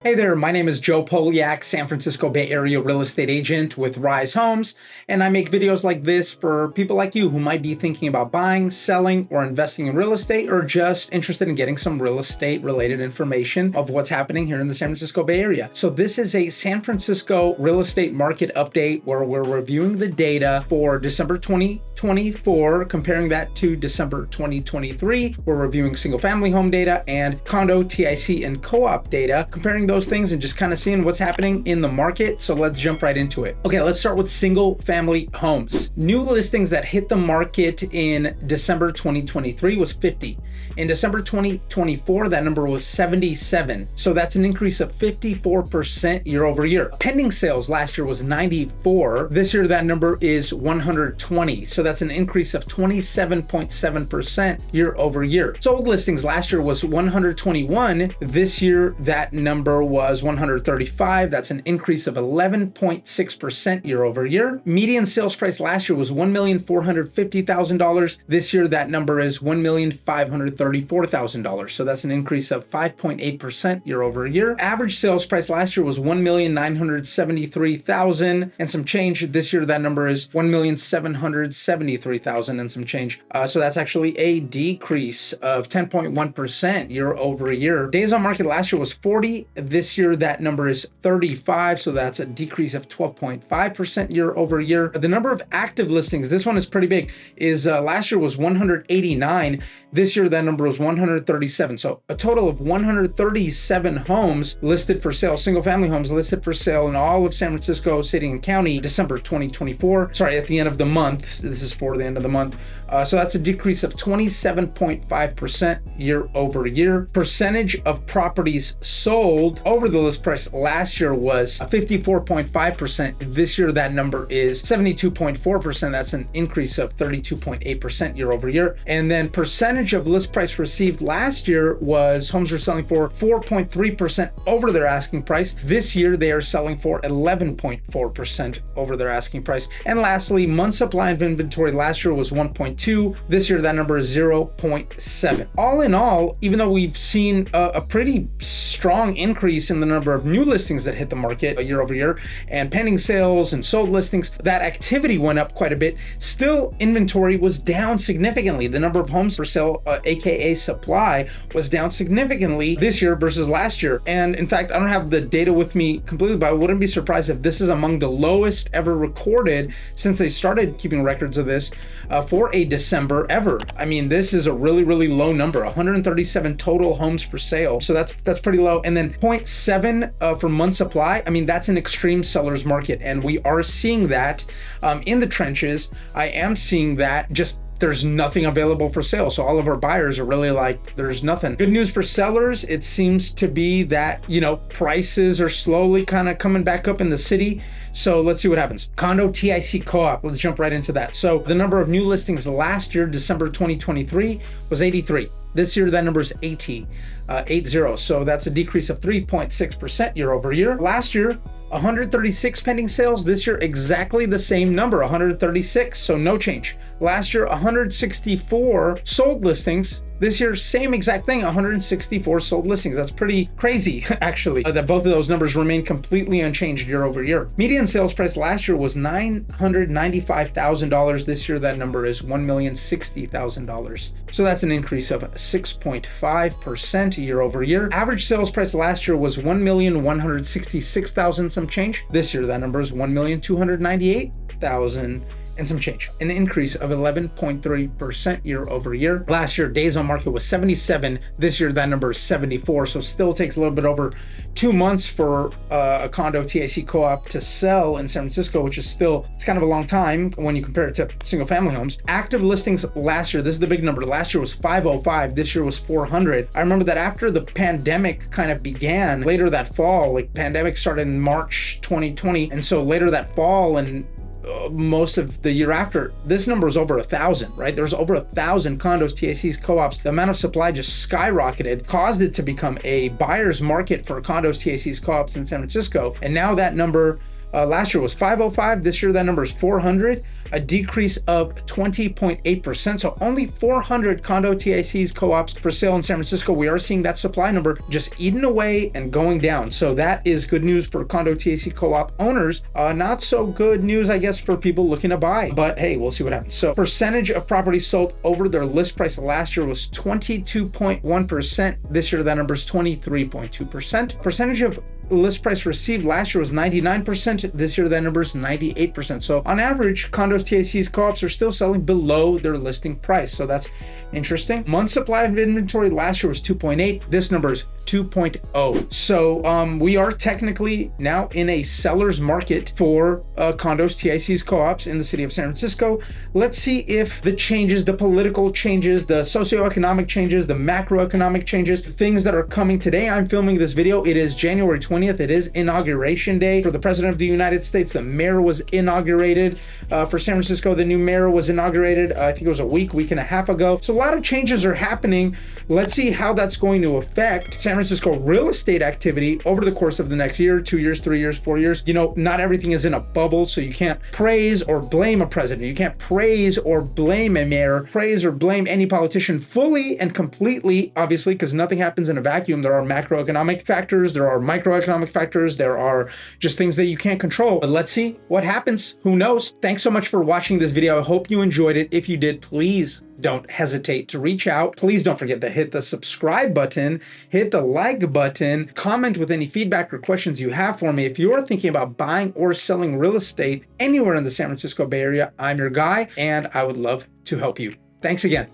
Hey there, my name is Joe Poliak, San Francisco Bay Area real estate agent with Rise Homes, and I make videos like this for people like you who might be thinking about buying, selling, or investing in real estate, or just interested in getting some real estate related information of what's happening here in the San Francisco Bay Area. So this is a San Francisco real estate market update where we're reviewing the data for December 2024, comparing that to December 2023. We're reviewing single family home data and condo, TIC, and co-op data, comparing those things and just kind of seeing what's happening in the market. So let's jump right into it. Okay, let's start with single family homes. New listings that hit the market in December 2023 was 50. In December 2024, that number was 77. So that's an increase of 54% year over year. Pending sales last year was 94. This year, that number is 120. So that's an increase of 27.7% year over year. Sold listings last year was 121. This year, that number was 135. That's an increase of 11.6% year over year. Median sales price last year was $1,450,000. This year, that number is $1,534,000. So that's an increase of 5.8% year over year. Average sales price last year was $1,973,000 and some change. This year, that number is $1,773,000 and some change. So that's actually a decrease of 10.1% year over year. Days on market last year was 40. This year, that number is 35, so that's a decrease of 12.5% year over year. The number of active listings, this one is pretty big, is last year was 189. This year, that number was 137. So a total of 137 homes listed for sale, single family homes listed for sale in all of San Francisco City and County, December 2024. Sorry, at the end of the month. This is for the end of the month. So that's a decrease of 27.5% year over year. Percentage of properties sold over the list price last year was 54.5%. This year, that number is 72.4%. That's an increase of 32.8% year over year. And then percentage of list price received last year was homes were selling for 4.3% over their asking price. This year, they are selling for 11.4% over their asking price. And lastly, month supply of inventory last year was 1.2. This year, that number is 0.7. All in all, even though we've seen a pretty strong increase in the number of new listings that hit the market year over year and pending sales and sold listings, that activity went up quite a bit. Still, inventory was down significantly. The number of homes for sale, aka supply, was down significantly this year versus last year. And in fact, I don't have the data with me completely, but I wouldn't be surprised if this is among the lowest ever recorded since they started keeping records of this for a December ever. I mean, this is a really, really low number, 137 total homes for sale. So that's pretty low. And then 0.7 for month supply. I mean, that's an extreme seller's market. And we are seeing that in the trenches. I am seeing that just there's nothing available for sale. So all of our buyers are really like, there's nothing. Good news for sellers, it seems to be that, prices are slowly kind of coming back up in the city. So let's see what happens. Condo TIC co-op, let's jump right into that. So the number of new listings last year, December 2023, was 83. This year, that number is 80. So that's a decrease of 3.6% year over year. Last year, 136 pending sales. This year, exactly the same number, 136, so no change. Last year, 164 sold listings. This year, same exact thing, 164 sold listings. That's pretty crazy, actually, that both of those numbers remain completely unchanged year over year. Median sales price last year was $995,000. This year, that number is $1,060,000. So that's an increase of 6.5% year over year. Average sales price last year was $1,166,000 some change. This year, that number is $1,298,000 and some change, an increase of 11.3% year over year. Last year, days on market was 77. This year, that number is 74. So still takes a little bit over 2 months for a condo TIC co-op to sell in San Francisco, which is still, it's kind of a long time when you compare it to single family homes. Active listings last year, this is the big number. Last year was 505. This year was 400. I remember that after the pandemic kind of began later that fall, like pandemic started in March 2020. And so later that fall and most of the year after, this number is over 1,000, right? There's over 1,000 condos, TICs, co-ops. The amount of supply just skyrocketed, caused it to become a buyer's market for condos, TICs, co-ops in San Francisco. And now that number Last year was 505. This year, that number is 400, a decrease of 20.8%. So only 400 condo TICs co-ops for sale in San Francisco. We are seeing that supply number just eating away and going down. So that is good news for condo TIC co-op owners. Not so good news, I guess, for people looking to buy, but hey, we'll see what happens. So percentage of properties sold over their list price last year was 22.1%. This year, that number is 23.2%. Percentage of list price received last year was 99%. This year, that number is 98%. So on average, condos, TICs, co-ops are still selling below their listing price. So that's interesting. Month supply of inventory last year was 2.8. This number is 2.0. So we are technically now in a seller's market for condos, TICs, co-ops in the city of San Francisco. Let's see if the changes, the political changes, the socioeconomic changes, the macroeconomic changes, things that are coming today. I'm filming this video. It is January 20th. It is inauguration day for the President of the United States. The mayor was inaugurated for San Francisco. The new mayor was inaugurated, I think it was a week and a half ago. So a lot of changes are happening. Let's see how that's going to affect San Francisco real estate activity over the course of the next year, 2 years, 3 years, 4 years. You know, not everything is in a bubble, so you can't praise or blame a president. You can't praise or blame a mayor, praise or blame any politician fully and completely, obviously, because nothing happens in a vacuum. There are macroeconomic factors, there are microeconomic factors, there are just things that you can't control. But let's see what happens. Who knows? Thanks so much for watching this video. I hope you enjoyed it. If you did, please don't hesitate to reach out. Please don't forget to hit the subscribe button, hit the like button, comment with any feedback or questions you have for me. If you're thinking about buying or selling real estate anywhere in the San Francisco Bay Area, I'm your guy, and I would love to help you. Thanks again.